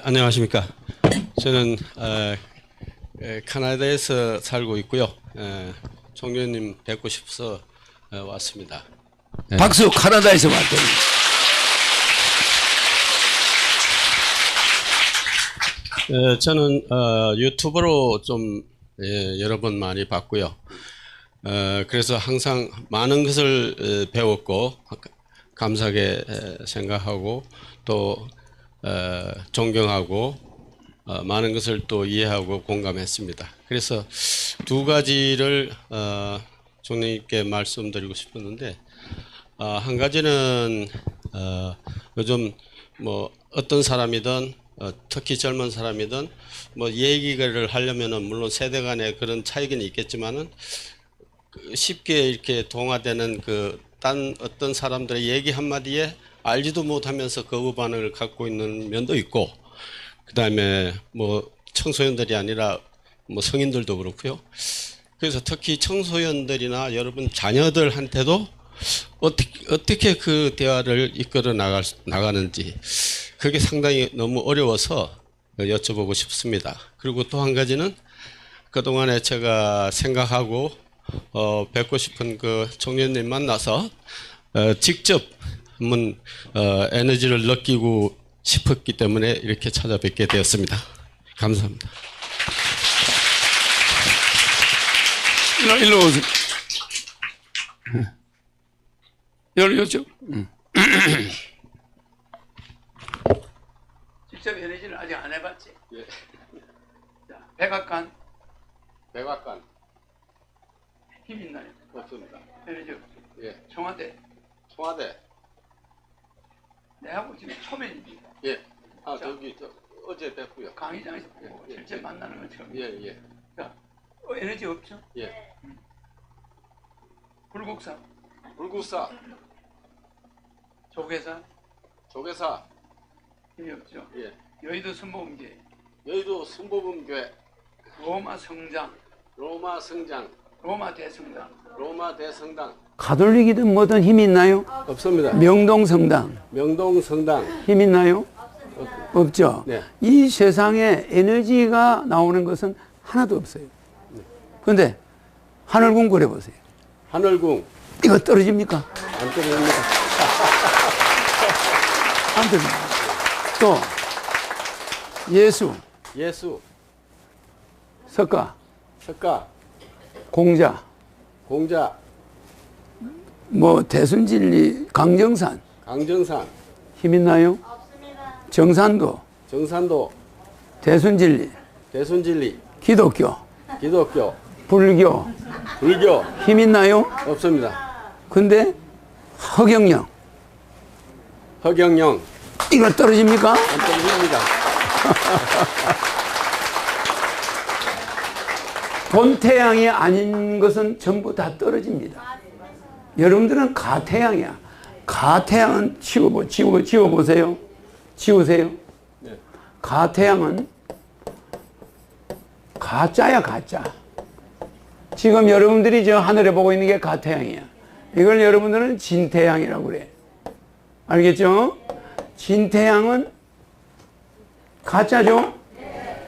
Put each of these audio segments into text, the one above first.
안녕하십니까. 저는 캐나다에서 살고 있고요. 총재님 뵙고 싶어서 왔습니다. 네. 박수. 캐나다에서 왔더니. 저는 유튜브로 좀 여러 번 많이 봤고요. 그래서 항상 많은 것을 배웠고 감사하게 생각하고 또 존경하고 많은 것을 또 이해하고 공감했습니다. 그래서 두 가지를 총리님께 말씀드리고 싶었는데, 한 가지는 요즘 뭐 어떤 사람이든 특히 젊은 사람이든 뭐 얘기를 하려면은 물론 세대 간의 그런 차이는 있겠지만은 쉽게 이렇게 동화되는 어떤 사람들의 얘기 한마디에 알지도 못하면서 거부 반응을 갖고 있는 면도 있고, 그 다음에 뭐 청소년들이 아니라 뭐 성인들도 그렇고요. 그래서 특히 청소년들이나 여러분 자녀들한테도 어떻게 그 대화를 이끌어 나가는지 그게 상당히 너무 어려워서 여쭤보고 싶습니다. 그리고 또 한 가지는 그동안에 제가 생각하고 뵙고 싶은 그 총리님 만나서 직접 한번 에너지를 느끼고 싶었기 때문에 이렇게 찾아뵙게 되었습니다. 감사합니다. 일로 오세요. 여기 오죠. 직접 에너지는 아직 안 해봤지? 예. 자, 백악관. 백악관 힘 있나요? 없습니다. 에너지 없죠. 예. 청와대. 청와대. 내하고 지금 초면입니다. 예. 저기 어제 뵙고요. 강의장에서 보고 예. 실제 만나는 건 처음. 예. 자, 에너지 없죠? 예. 불국사. 불국사. 조계사. 조계사. 힘이 없죠? 예. 여의도 순복음교회. 여의도 순복음교회. 로마 성장. 로마 성장. 로마 대성당. 로마 대성당. 가톨릭이든 뭐든 힘이 있나요? 없습니다. 명동 성당. 명동 성당. 힘 있나요? 없죠? 네. 이 세상에 에너지가 나오는 것은 하나도 없어요. 그런데 하늘궁 그려보세요. 하늘궁. 이거 떨어집니까? 안 떨어집니다. 안 떨어집니다. 또 예수, 예수. 석가, 석가. 공자, 공자. 뭐 대순진리, 강정산 강정산. 힘 있나요? 없습니다. 정산도, 정산도. 대순진리, 대순진리. 기독교, 기독교. 불교 불교. 힘 있나요? 없습니다. 근데 허경영 허경영. 이거 떨어집니까? 안 떨어집니다. 본태양이 아닌 것은 전부 다 떨어집니다. 여러분들은 가태양이야. 가태양은 지워보세요. 지우세요. 네. 가태양은 가짜야, 가짜. 지금 여러분들이 저 하늘에 보고 있는 게 가태양이야. 이걸 여러분들은 진태양이라고 그래. 알겠죠? 진태양은 가짜죠?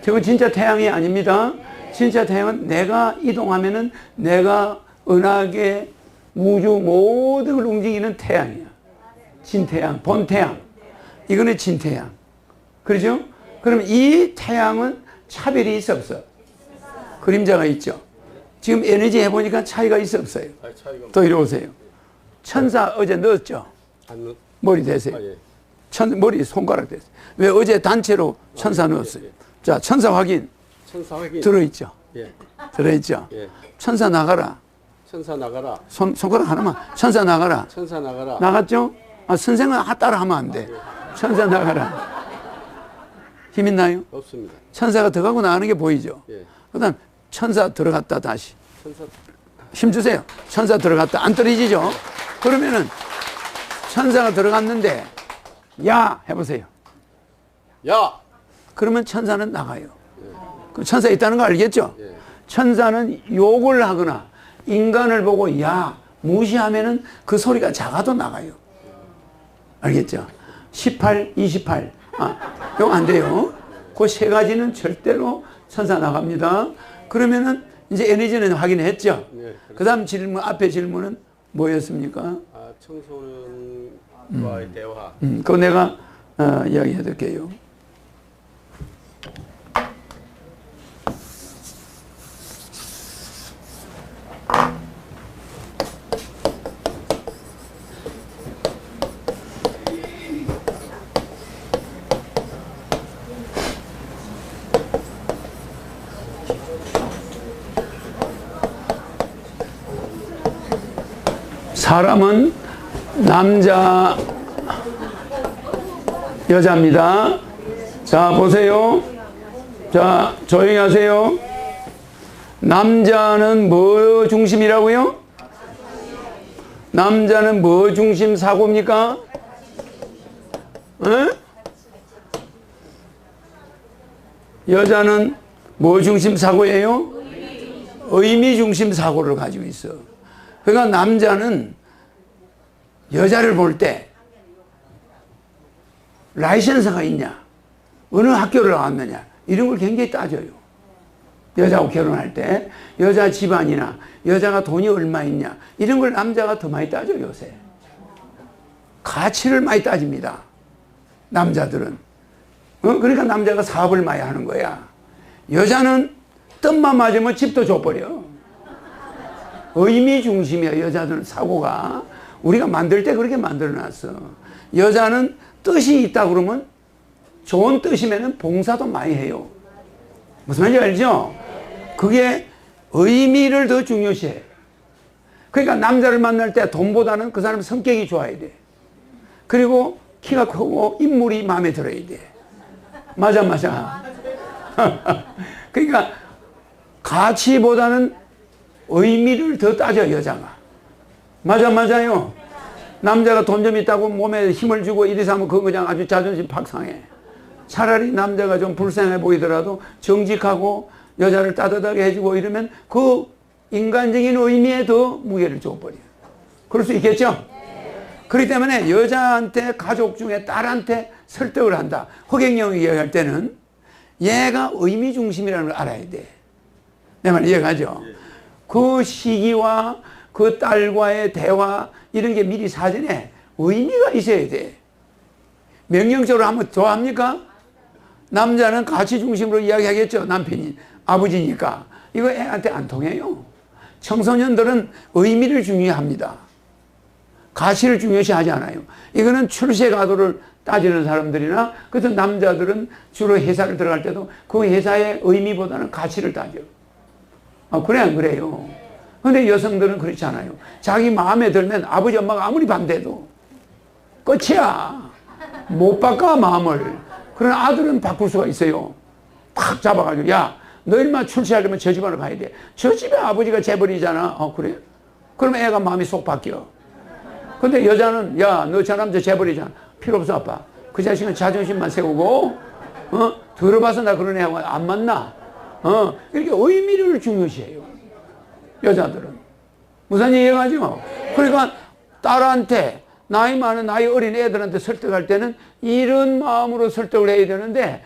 저거 진짜 태양이 아닙니다. 진짜 태양은 내가 이동하면은 내가 은하계 우주 모든 걸 움직이는 태양이야. 진태양, 본태양. 이거는 진태양. 그렇죠? 그럼 이 태양은 차별이 있어 없어? 그림자가 있죠. 지금 에너지 해보니까 차이가 있어 없어요? 또 이리 오세요. 천사 어제 넣었죠? 머리 대세요. 예. 머리 손가락 대세요. 왜 어제 단체로 천사 넣었어요? 자, 천사 확인. 천사 확인. 들어있죠? 예. 들어있죠? 예. 천사 나가라. 천사 나가라. 손가락 하나만. 천사 나가라. 천사 나가라. 나갔죠? 선생은 따라 하면 안 돼. 천사 나가라. 힘 있나요? 없습니다. 천사가 들어가고 나가는 게 보이죠? 예. 그 다음 천사 들어갔다 다시. 천사. 힘 주세요. 천사 들어갔다. 안 떨어지죠? 그러면은 천사가 들어갔는데 야 해보세요. 야. 그러면 천사는 나가요. 그 천사 있다는 거 알겠죠? 예. 천사는 욕을 하거나 인간을 보고 야 무시하면은 그 소리가 작아도 나가요. 알겠죠? 18, 28. 이거 안 돼요. 그 세 가지는 절대로 천사 나갑니다. 그러면은 이제 에너지는 확인했죠. 네. 그 다음 질문, 앞에 질문은 뭐였습니까? 청소년과의 대화. 그거 내가 이야기해 드릴게요. 사람은 남자, 여자입니다. 자, 보세요. 자, 조용히 하세요. 남자는 뭐 중심이라고요? 남자는 뭐 중심 사고입니까? 에? 여자는 뭐 중심 사고예요? 의미 중심 사고를 가지고 있어. 그러니까 남자는 여자를 볼 때 라이센스가 있냐, 어느 학교를 나왔느냐, 이런 걸 굉장히 따져요. 여자하고 결혼할 때 여자 집안이나 여자가 돈이 얼마 있냐, 이런 걸 남자가 더 많이 따져요. 요새 가치를 많이 따집니다, 남자들은. 그러니까 남자가 사업을 많이 하는 거야. 여자는 뜸만 맞으면 집도 줘버려. 의미 중심이야. 여자들은 사고가. 우리가 만들 때 그렇게 만들어놨어. 여자는 뜻이 있다 그러면, 좋은 뜻이면 봉사도 많이 해요. 무슨 말인지 알죠? 그게 의미를 더 중요시해. 그러니까 남자를 만날 때 돈보다는 그 사람 성격이 좋아야 돼. 그리고 키가 크고 인물이 마음에 들어야 돼. 맞아. 그러니까 가치보다는 의미를 더 따져, 여자가. 맞아요. 남자가 돈 좀 있다고 몸에 힘을 주고 이래서 하면 그거 그냥 아주 자존심 팍 상해. 차라리 남자가 좀 불쌍해 보이더라도 정직하고 여자를 따뜻하게 해주고 이러면 그 인간적인 의미에 더 무게를 줘버려. 그럴 수 있겠죠? 그렇기 때문에 여자한테, 가족 중에 딸한테 설득을 한다. 허경영이 이야기할 때는 얘가 의미 중심이라는 걸 알아야 돼. 내 말 이해가죠? 그 시기와 그 딸과의 대화, 이런 게 미리 사전에 의미가 있어야 돼. 명령적으로 하면 좋아합니까? 남자는 가치 중심으로 이야기하겠죠. 남편이 아버지니까. 이거 애한테 안 통해요. 청소년들은 의미를 중요합니다. 가치를 중요시하지 않아요. 이거는 출세 가도를 따지는 사람들이나, 그래서 남자들은 주로 회사를 들어갈 때도 그 회사의 의미보다는 가치를 따져. 그래 안 그래요? 근데 여성들은 그렇지 않아요. 자기 마음에 들면 아버지 엄마가 아무리 반대해도 끝이야. 못 바꿔, 마음을. 그러나 아들은 바꿀 수가 있어요. 팍 잡아가지고, 야, 너 일만 출세하려면 저 집안으로 가야 돼. 저 집에 아버지가 재벌이잖아. 그래? 그러면 애가 마음이 쏙 바뀌어. 근데 여자는, 야, 너 저 남자 재벌이잖아. 필요 없어, 아빠. 그 자식은 자존심만 세우고, 들어봐서 나 그런 애하고 안 만나. 이렇게 의미를 중요시해요. 여자들은. 무슨 얘기하죠? 그러니까 딸한테, 나이 많은, 나이 어린 애들한테 설득할 때는 이런 마음으로 설득을 해야 되는데,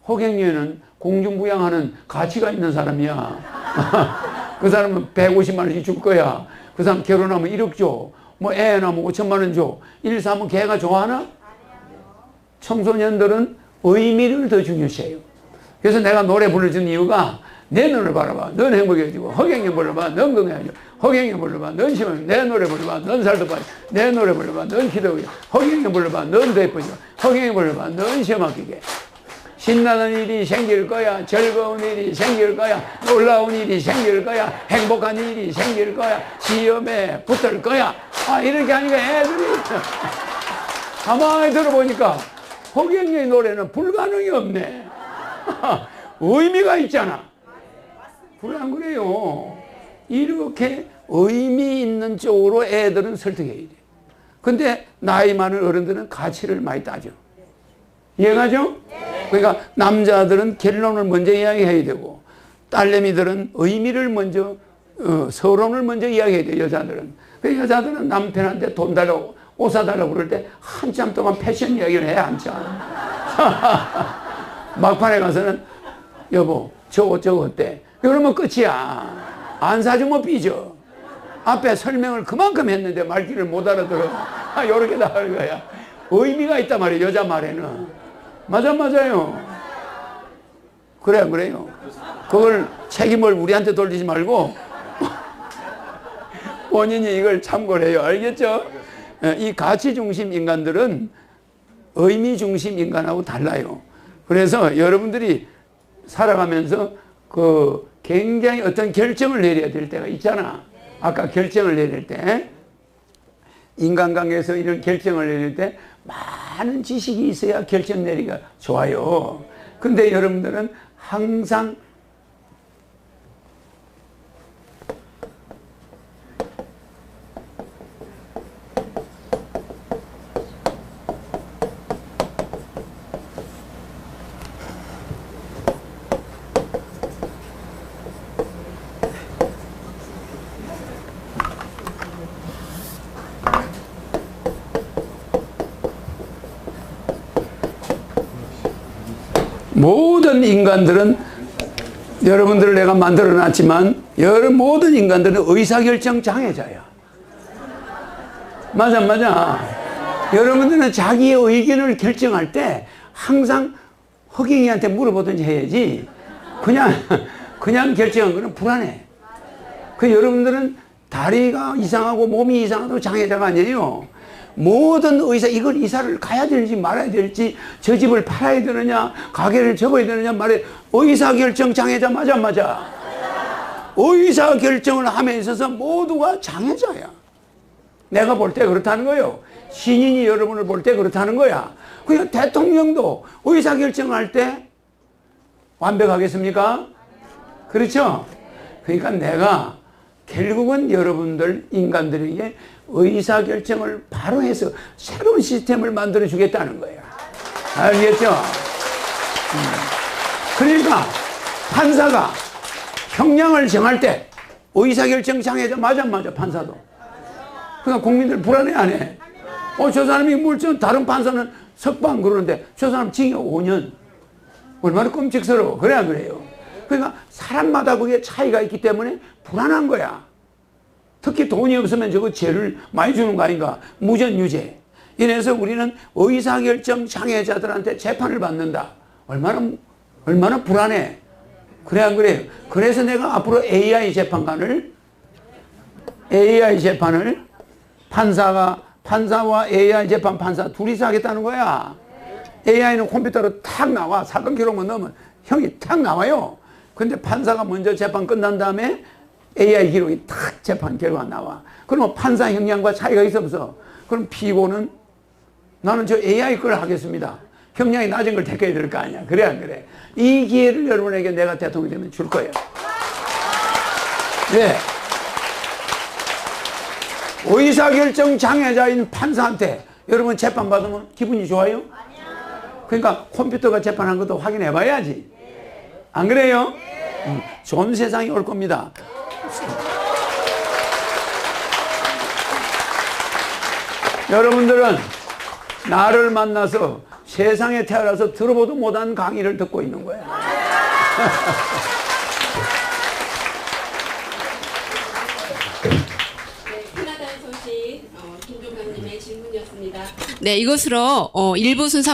허경영은 공중부양하는 가치가 있는 사람이야. 그 사람은 150만 원씩 줄 거야. 그 사람 결혼하면 1억 줘. 뭐 애 낳으면 5천만 원 줘. 일 사면 걔가 좋아하나? 청소년들은 의미를 더 중요시해요. 그래서 내가 노래 불러준 이유가, 내 눈을 바라봐, 넌 행복해지고, 허경영 불러봐, 넌 건강해지고, 허경영 불러봐, 넌 심하게, 내 노래 불러봐, 넌 살도 빠지고, 내 노래 불러봐, 넌 키도 크고, 허경영 불러봐, 넌 더 예뻐지고, 허경영 불러봐, 넌 시험 합격해. 신나는 일이 생길 거야. 즐거운 일이 생길 거야. 놀라운 일이 생길 거야. 행복한 일이 생길 거야. 시험에 붙을 거야. 이렇게 하니까 애들이 가만히 들어보니까 허경영의 노래는 불가능이 없네. 의미가 있잖아. 그래 안 그래요? 이렇게 의미 있는 쪽으로 애들은 설득해야 돼. 근데 나이 많은 어른들은 가치를 많이 따져. 이해가죠? 그러니까 남자들은 결론을 먼저 이야기해야 되고, 딸내미들은 의미를 먼저, 서론을 먼저 이야기해야 돼. 여자들은. 그 여자들은 남편한테 돈 달라고, 옷 사달라고 그럴 때 한참 동안 패션 이야기를 해, 한참. 막판에 가서는 여보 저거 어때? 그러면 끝이야. 안 사주면 삐져. 앞에 설명을 그만큼 했는데 말귀를 못 알아들어. 요렇게 나갈 거야. 의미가 있단 말이에요. 여자 말에는. 맞아요. 그래 안 그래요? 그걸 책임을 우리한테 돌리지 말고 본인이 이걸 참고를 해요. 알겠죠? 이 가치 중심 인간들은 의미 중심 인간하고 달라요. 그래서 여러분들이 살아가면서 굉장히 어떤 결정을 내려야 될 때가 있잖아. 아까 결정을 내릴 때, 인간관계에서 이런 결정을 내릴 때 많은 지식이 있어야 결정 내리기가 좋아요. 근데 여러분들은 항상 모든 인간들은 여러분들을 내가 만들어 놨지만 모든 인간들은 의사결정 장애자야. 맞아. 여러분들은 자기의 의견을 결정할 때 항상 허경이한테 물어보든지 해야지 그냥 결정한 거는 불안해. 여러분들은 다리가 이상하고 몸이 이상하도 장애자가 아니에요. 모든 이사를 가야 될지 말아야 될지, 저 집을 팔아야 되느냐, 가게를 접어야 되느냐 말해. 의사결정 장애자 맞아. 의사결정을 함에 있어서 모두가 장애자야. 내가 볼 때 그렇다는 거예요. 신인이 여러분을 볼 때 그렇다는 거야. 그냥 대통령도 의사결정할 때 완벽하겠습니까? 그렇죠? 그러니까 내가 결국은 여러분들 인간들에게 의사결정을 바로 해서 새로운 시스템을 만들어 주겠다는 거예요. 알겠죠? 그러니까 판사가 형량을 정할 때 의사결정 장애자 맞아 판사도. 그러니까 국민들 불안해 안 해? 저 사람이 물론 다른 판사는 석방 그러는데 저 사람 징역 5년. 얼마나 끔찍스러워. 그래 안 그래요? 그러니까 사람마다 그게 차이가 있기 때문에 불안한 거야. 특히 돈이 없으면 저거 죄를 많이 주는 거 아닌가? 무전유죄. 이래서 우리는 의사결정 장애자들한테 재판을 받는다. 얼마나 불안해. 그래 안 그래요? 그래서 내가 앞으로 AI 재판을 판사와 AI 재판 판사 둘이서 하겠다는 거야. AI는 컴퓨터로 탁 나와. 사건 기록만 넣으면 형이 탁 나와요. 근데 판사가 먼저 재판 끝난 다음에 AI 기록이 탁 재판 결과가 나와. 그러면 판사 형량과 차이가 있어 없어? 그럼 피고는 나는 저 AI 걸 하겠습니다. 형량이 낮은 걸 택해야 될 거 아니야. 그래 안 그래? 이 기회를 여러분에게 내가 대통령이 되면 줄 거예요. 네. 의사결정 장애자인 판사한테 여러분 재판 받으면 기분이 좋아요? 그러니까 컴퓨터가 재판한 것도 확인해 봐야지. 안 그래요? 좋은 세상이 올 겁니다. 여러분들은 나를 만나서 세상에 태어나서 들어보도 못한 강의를 듣고 있는 거야. 캐나다 소식 김종관님의 질문이었습니다. 네, 이것으로 1부 순서